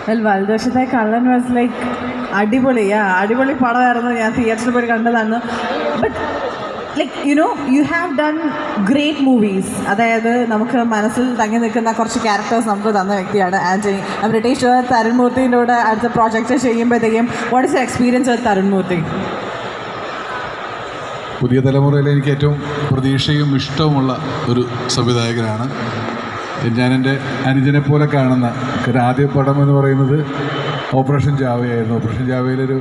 വലതുവശത്തെ കള്ളൻ was like അടിപൊളി പടമായിരുന്നു. ഞാൻ തിയേറ്ററിൽ പോയി കണ്ടതാണ്. But like you have done great movies. അതായത് നമുക്ക് മനസ്സിൽ തങ്ങി നിൽക്കുന്ന കുറച്ച് ക്യാരക്ടേഴ്സ് നമുക്ക് തന്ന വ്യക്തിയാണ് ആൻ്റണി. ബ്രിട്ടീഷ് തരുൺ മൂർത്തിൻ്റെ കൂടെ അടുത്ത പ്രോജക്റ്റ് ചെയ്യുമ്പോഴത്തേക്കും what is your experience with Tarun Murthy? പുതിയ തലമുറയിൽ എനിക്ക് ഏറ്റവും പ്രതീക്ഷയും ഇഷ്ടവുമുള്ള ഒരു സംവിധായകനാണ്. ഞാൻ എൻ്റെ അനുജനെ പോലെ കാണുന്ന ആദ്യ പടം എന്ന് പറയുന്നത് ഓപ്പറേഷൻ ജാവയായിരുന്നു. ഓപ്പറേഷൻ ജാവയിലൊരു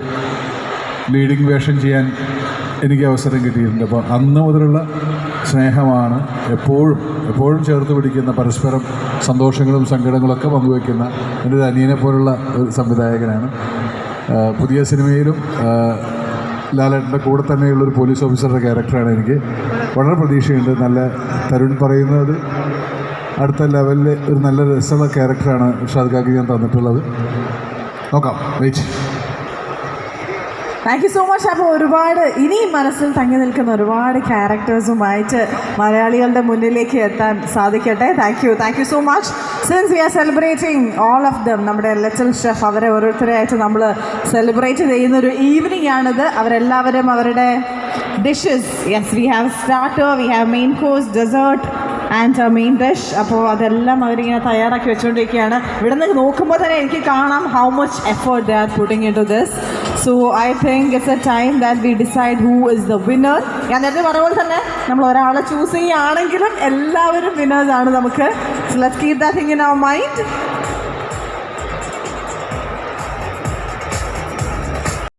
ലീഡിങ് വേഷം ചെയ്യാൻ എനിക്ക് അവസരം കിട്ടിയിട്ടുണ്ട്. അപ്പോൾ അന്ന് മുതലുള്ള സ്നേഹമാണ് എപ്പോഴും ചേർത്ത് പിടിക്കുന്ന, പരസ്പരം സന്തോഷങ്ങളും സങ്കടങ്ങളൊക്കെ പങ്കുവയ്ക്കുന്ന എൻ്റെ ഒരു അനിയനെ പോലുള്ള ഒരു സംവിധായകനാണ്. പുതിയ സിനിമയിലും ലാലേട്ടൻ്റെ കൂടെ തന്നെയുള്ളൊരു പോലീസ് ഓഫീസറുടെ ക്യാരക്ടറാണ്. എനിക്ക് വളരെ പ്രതീക്ഷയുണ്ട്. നല്ല തരുൺ പറയുന്നത് അടുത്ത ലെവലിൽ ഒരു നല്ല രസമുള്ള ക്യാരക്ടറാണ് ഷാദ് ഖാക്ക് ഞാൻ തന്നിട്ടുള്ളത്. നോക്കാം, wait. Thank you so much. അപ്പോൾ ഒരുപാട് ഇനിയും മനസ്സിൽ തങ്ങി നിൽക്കുന്ന ഒരുപാട് ക്യാരക്ടേഴ്സുമായിട്ട് മലയാളികളുടെ മുന്നിലേക്ക് എത്താൻ സാധിക്കട്ടെ. Thank you so much. Since we R celebrating all of them, നമ്മുടെ ലിറ്റിൽ ഷെഫ്, അവരെ ഓരോരുത്തരെയായിട്ട് നമ്മൾ സെലിബ്രേറ്റ് ചെയ്യുന്നൊരു ഈവനിങ് ആണിത്. അവരെല്ലാവരും അവരുടെ dishes, yes, we have starter, we have main course, dessert and main dish. അപ്പോൾ അതെല്ലാം അവരിങ്ങനെ തയ്യാറാക്കി വെച്ചുകൊണ്ടിരിക്കുകയാണ്. ഇവിടെ നിന്ന് നോക്കുമ്പോൾ തന്നെ എനിക്ക് കാണാം how much effort they are putting into this. So I think it's a time that we decide who is the winner. ഞാൻ നേരത്തെ പറഞ്ഞ പോലെ തന്നെ നമ്മൾ ഒരാളെ ചൂസ് ചെയ്യുകയാണെങ്കിലും എല്ലാവരും വിന്നേഴ്സാണ് നമുക്ക്. So let's keep that thing in our mind.